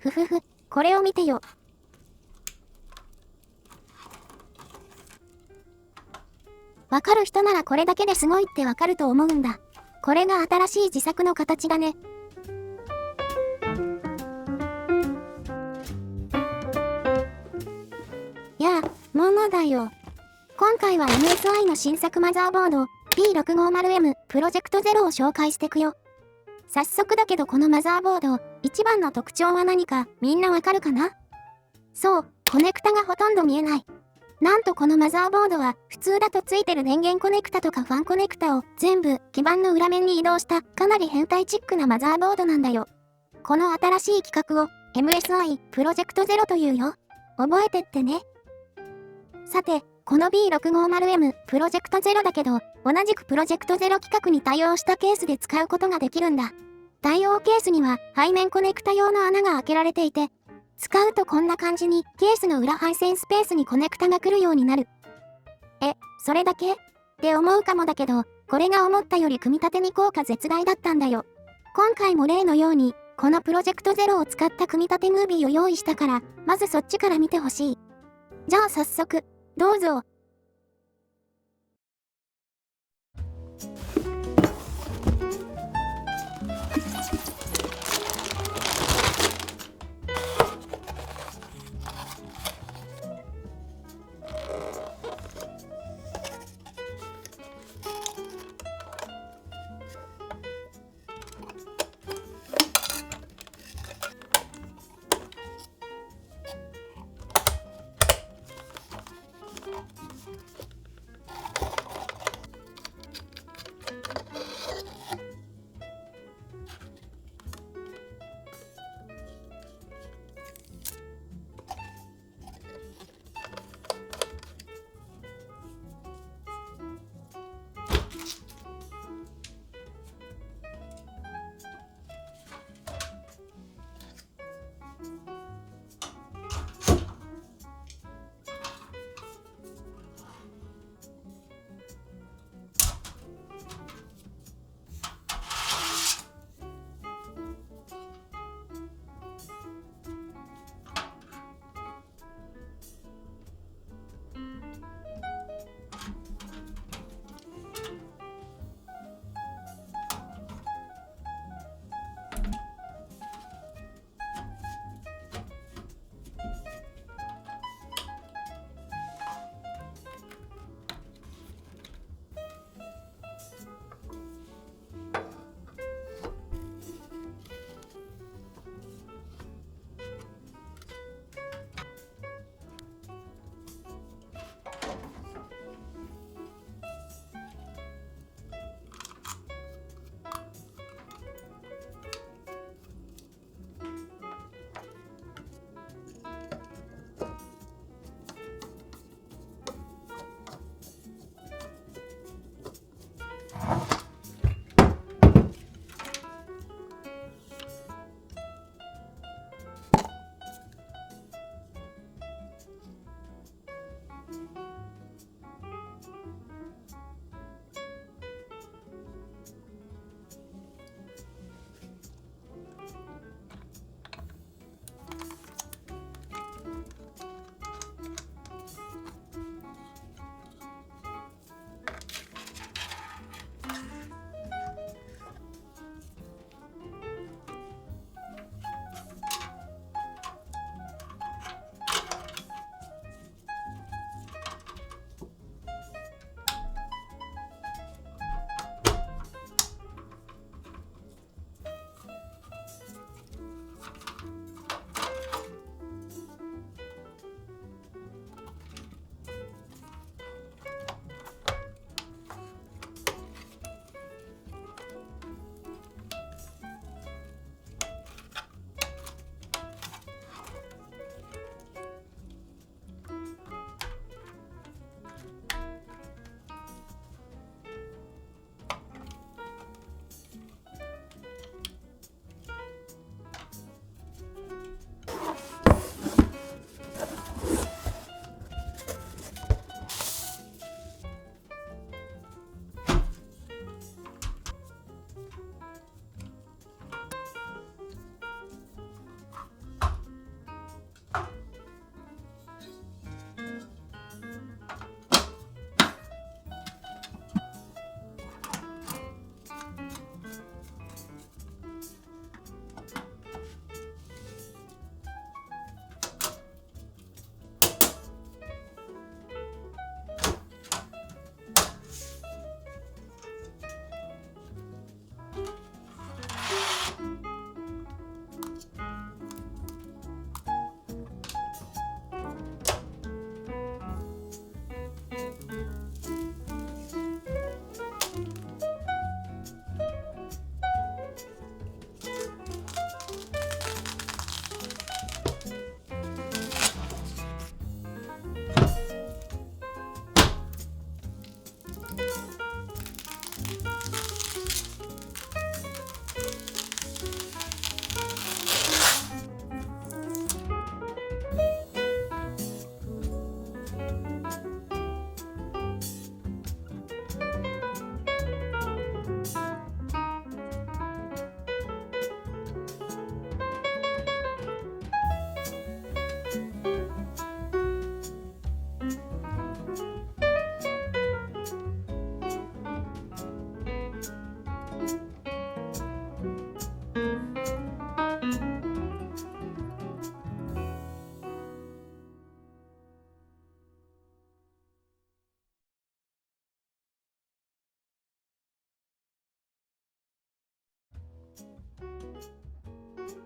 ふふふ、これを見てよ。わかる人ならこれだけですごいってわかると思うんだ。これが新しい自作の形だね。やあ、もうだよ。今回は MSI の新作マザーボード P650M プロジェクト0を紹介してくよ。早速だけどこのマザーボード、一番の特徴は何かみんなわかるかな？そう、コネクタがほとんど見えない。なんとこのマザーボードは普通だとついてる電源コネクタとかファンコネクタを全部基板の裏面に移動したかなり変態チックなマザーボードなんだよ。この新しい企画を MSI プロジェクト0というよ。覚えてってね。さて、この B650M プロジェクト0だけど、同じくプロジェクト0規格に対応したケースで使うことができるんだ。対応ケースには背面コネクタ用の穴が開けられていて、使うとこんな感じにケースの裏配線スペースにコネクタが来るようになる。それだけって思うかもだけど、これが思ったより組み立てに効果絶大だったんだよ。今回も例のように、このプロジェクト0を使った組み立てムービーを用意したから、まずそっちから見てほしい。じゃあ早速、どうぞ。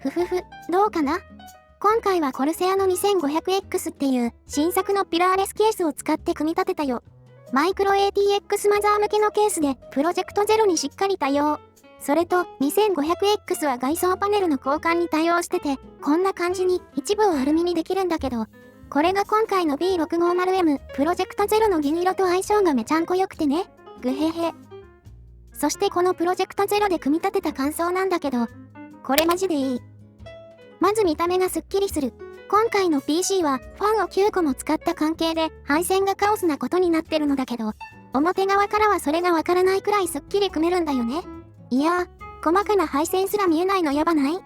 ふふふ、どうかな？今回はコルセアの 2500X っていう新作のピラーレスケースを使って組み立てたよ。マイクロ ATX マザー向けのケースでプロジェクトゼロにしっかり対応。それと 2500X は外装パネルの交換に対応してて、こんな感じに一部をアルミにできるんだけど、これが今回の B650M プロジェクトゼロの銀色と相性がめちゃんこよくてね。ぐへへ。そしてこのプロジェクトゼロで組み立てた感想なんだけど、これマジでいい。まず見た目がすっきりする。今回の PC はファンを9個も使った関係で配線がカオスなことになってるのだけど、表側からはそれがわからないくらいすっきり組めるんだよね。いやー、細かな配線すら見えないのやばない？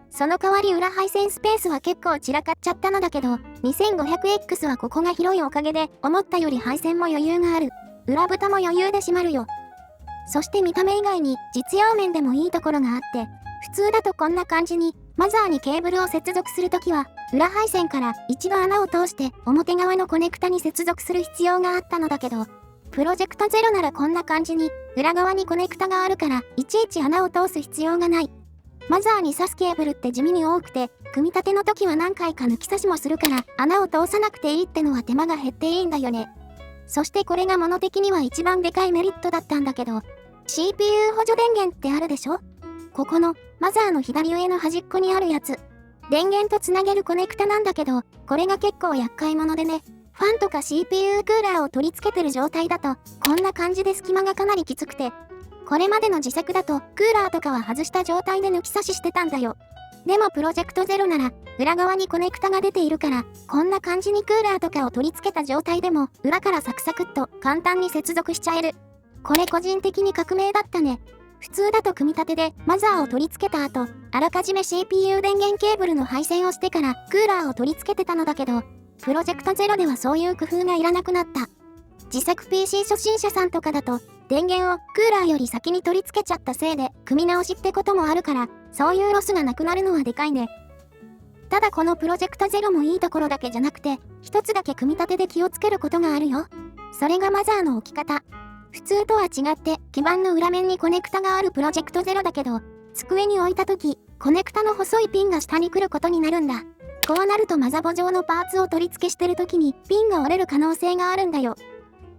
その代わり裏配線スペースは結構散らかっちゃったのだけど、2500X はここが広いおかげで思ったより配線も余裕がある。裏蓋も余裕で閉まるよ。そして見た目以外に実用面でもいいところがあって、普通だとこんな感じにマザーにケーブルを接続するときは裏配線から一度穴を通して表側のコネクタに接続する必要があったのだけど、プロジェクトゼロならこんな感じに裏側にコネクタがあるからいちいち穴を通す必要がない。マザーに挿すケーブルって地味に多くて、組み立ての時は何回か抜き差しもするから穴を通さなくていいってのは手間が減っていいんだよね。そしてこれが物的には一番でかいメリットだったんだけど、CPU 補助電源ってあるでしょ？ここのマザーの左上の端っこにあるやつ。電源とつなげるコネクタなんだけど、これが結構厄介者でね。ファンとか CPU クーラーを取り付けてる状態だと、こんな感じで隙間がかなりきつくて、これまでの自作だとクーラーとかは外した状態で抜き差ししてたんだよ。でもプロジェクトゼロなら裏側にコネクタが出ているから、こんな感じにクーラーとかを取り付けた状態でも裏からサクサクっと簡単に接続しちゃえる。これ個人的に革命だったね。普通だと組み立てでマザーを取り付けた後、あらかじめ CPU 電源ケーブルの配線をしてからクーラーを取り付けてたのだけど、プロジェクトゼロではそういう工夫がいらなくなった。自作 PC 初心者さんとかだと、電源をクーラーより先に取り付けちゃったせいで組み直しってこともあるから、そういうロスがなくなるのはでかいね。ただこのプロジェクトゼロもいいところだけじゃなくて、一つだけ組み立てで気をつけることがあるよ。それがマザーの置き方。普通とは違って基板の裏面にコネクタがあるプロジェクトゼロだけど、机に置いた時、コネクタの細いピンが下に来ることになるんだ。こうなるとマザボ上のパーツを取り付けしてる時にピンが折れる可能性があるんだよ。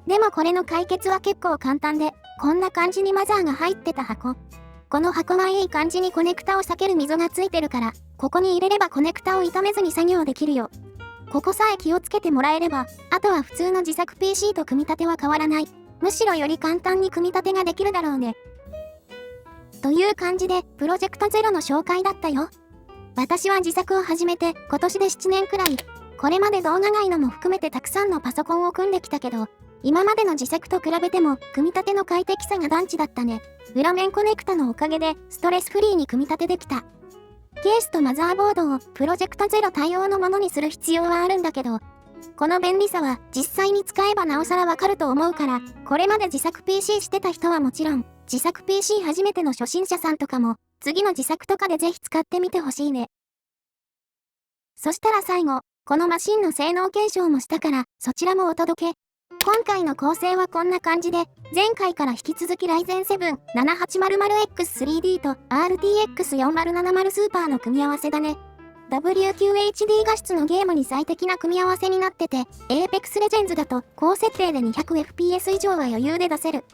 でもこれの解決は結構簡単で、こんな感じにマザーが入ってた箱。この箱はいい感じにコネクタを避ける溝がついてるから、ここに入れればコネクタを傷めずに作業できるよ。ここさえ気をつけてもらえれば、あとは普通の自作 PC と組み立ては変わらない。むしろより簡単に組み立てができるだろうね。という感じで、プロジェクトゼロの紹介だったよ。私は自作を始めて今年で7年くらい、これまで動画外のも含めてたくさんのパソコンを組んできたけど、今までの自作と比べても組み立ての快適さが団地だったね。裏面コネクタのおかげでストレスフリーに組み立てできた。ケースとマザーボードをプロジェクトゼロ対応のものにする必要はあるんだけど、この便利さは実際に使えばなおさらわかると思うから、これまで自作 PC してた人はもちろん、自作 PC 初めての初心者さんとかも、次の自作とかでぜひ使ってみてほしいね。そしたら最後、このマシンの性能検証もしたから、そちらもお届け。今回の構成はこんな感じで、前回から引き続き Ryzen 7 7800X3D と RTX4070 スーパーの組み合わせだね。WQHD 画質のゲームに最適な組み合わせになってて、Apex Legends だと高設定で 200fps 以上は余裕で出せる。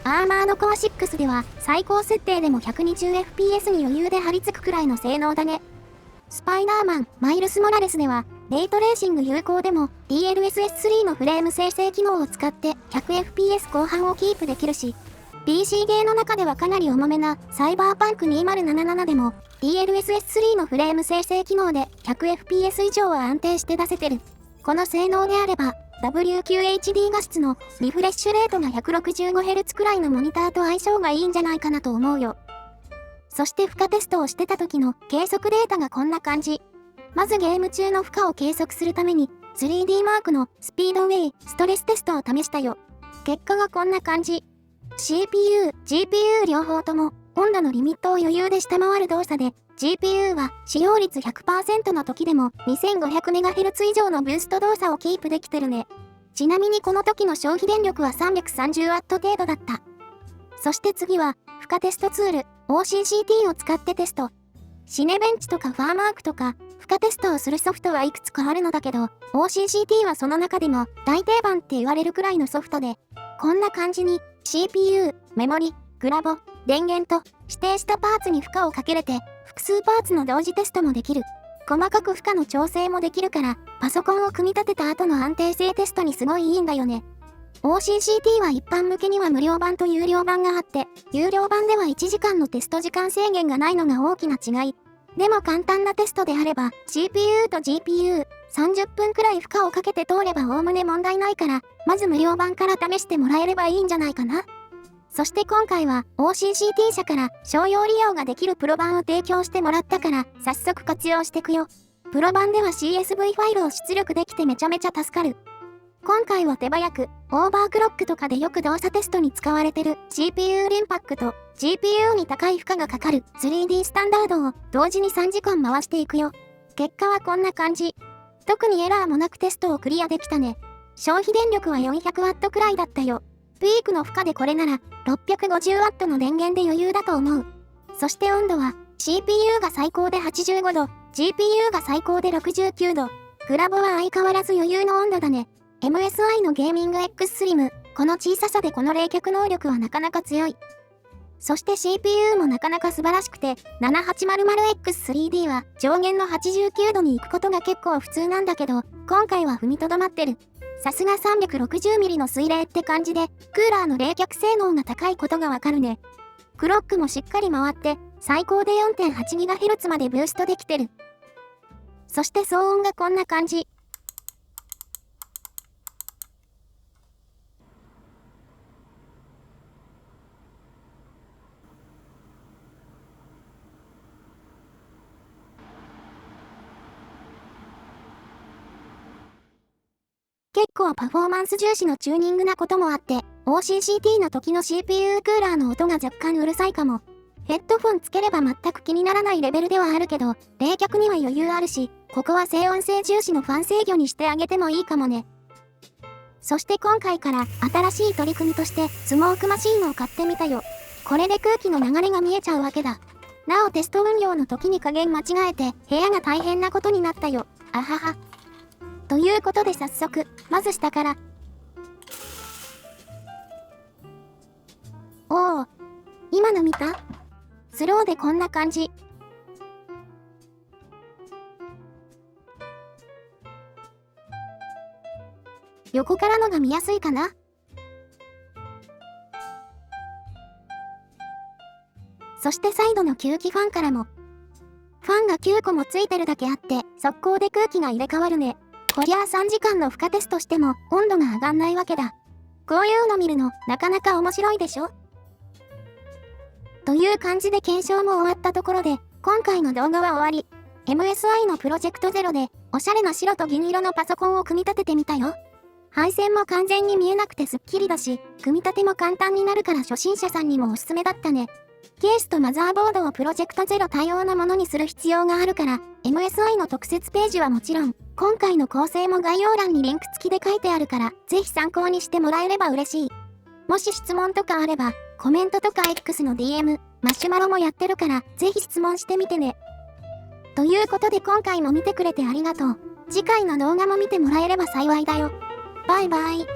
Armored Core 6では最高設定でも 120fps に余裕で張り付くくらいの性能だね。スパイダーマン、マイルス・モラレスでは、レイトレーシング有効でも DLSS3 のフレーム生成機能を使って 100fps 後半をキープできるし、PC ゲーの中ではかなり重めなサイバーパンク2077でも DLSS3 のフレーム生成機能で 100fps 以上は安定して出せてる。この性能であれば、WQHD 画質のリフレッシュレートが 165Hz くらいのモニターと相性がいいんじゃないかなと思うよ。そして負荷テストをしてた時の計測データがこんな感じ。まずゲーム中の負荷を計測するために 3D マークのスピードウェイストレステストを試したよ。結果がこんな感じ。CPU、GPU 両方とも温度のリミットを余裕で下回る動作で、GPU は使用率 100% の時でも 2500MHz 以上のブースト動作をキープできてるね。ちなみにこの時の消費電力は 330W 程度だった。そして次は負荷テストツール OCCT を使ってテスト。シネベンチとかファーマークとか、負荷テストをするソフトはいくつかあるのだけど、OCCT はその中でも大定番って言われるくらいのソフトで、こんな感じに CPU、メモリ、グラボ、電源と指定したパーツに負荷をかけれて、複数パーツの同時テストもできる。細かく負荷の調整もできるから、パソコンを組み立てた後の安定性テストにすごいいいんだよね。OCCT は一般向けには無料版と有料版があって、有料版では1時間のテスト時間制限がないのが大きな違い。でも簡単なテストであれば、CPU と GPU、30分くらい負荷をかけて通ればおおむね問題ないから、まず無料版から試してもらえればいいんじゃないかな。そして今回は OCCT 社から商用利用ができるプロ版を提供してもらったから、早速活用してくよ。プロ版では CSV ファイルを出力できてめちゃめちゃ助かる。今回は手早く、オーバークロックとかでよく動作テストに使われてる CPU リンパックと GPU に高い負荷がかかる 3D スタンダードを同時に3時間回していくよ。結果はこんな感じ。特にエラーもなくテストをクリアできたね。消費電力は 400W くらいだったよ。ピークの負荷でこれなら 650W の電源で余裕だと思う。そして温度は CPU が最高で85度、GPU が最高で69度。グラボは相変わらず余裕の温度だね。MSI のゲーミング X スリム、この小ささでこの冷却能力はなかなか強い。そして CPU もなかなか素晴らしくて、7800X3D は上限の89度に行くことが結構普通なんだけど、今回は踏みとどまってる。さすが 360mm の水冷って感じで、クーラーの冷却性能が高いことがわかるね。クロックもしっかり回って、最高で 4.8GHz までブーストできてる。そして騒音がこんな感じ。結構パフォーマンス重視のチューニングなこともあって、OCCT の時の CPU クーラーの音が若干うるさいかも。ヘッドフォンつければ全く気にならないレベルではあるけど、冷却には余裕あるし、ここは静音性重視のファン制御にしてあげてもいいかもね。そして今回から新しい取り組みとしてスモークマシーンを買ってみたよ。これで空気の流れが見えちゃうわけだ。なおテスト運用の時に加減間違えて部屋が大変なことになったよ。あはは。ということで早速、まず下から。おお、今の見た？スローでこんな感じ。横からのが見やすいかな？そしてサイドの吸気ファンからも。ファンが9個もついてるだけあって、速攻で空気が入れ替わるね。こりゃあ3時間の負荷テストしても温度が上がんないわけだ。こういうの見るのなかなか面白いでしょ？という感じで検証も終わったところで、今回の動画は終わり。MSI のプロジェクトゼロで、おしゃれな白と銀色のパソコンを組み立ててみたよ。配線も完全に見えなくてすっきりだし、組み立ても簡単になるから初心者さんにもおすすめだったね。ケースとマザーボードをプロジェクトゼロ対応のものにする必要があるから、MSI の特設ページはもちろん、今回の構成も概要欄にリンク付きで書いてあるから、ぜひ参考にしてもらえれば嬉しい。もし質問とかあれば、コメントとか X の DM、マシュマロもやってるから、ぜひ質問してみてね。ということで今回も見てくれてありがとう。次回の動画も見てもらえれば幸いだよ。バイバイ。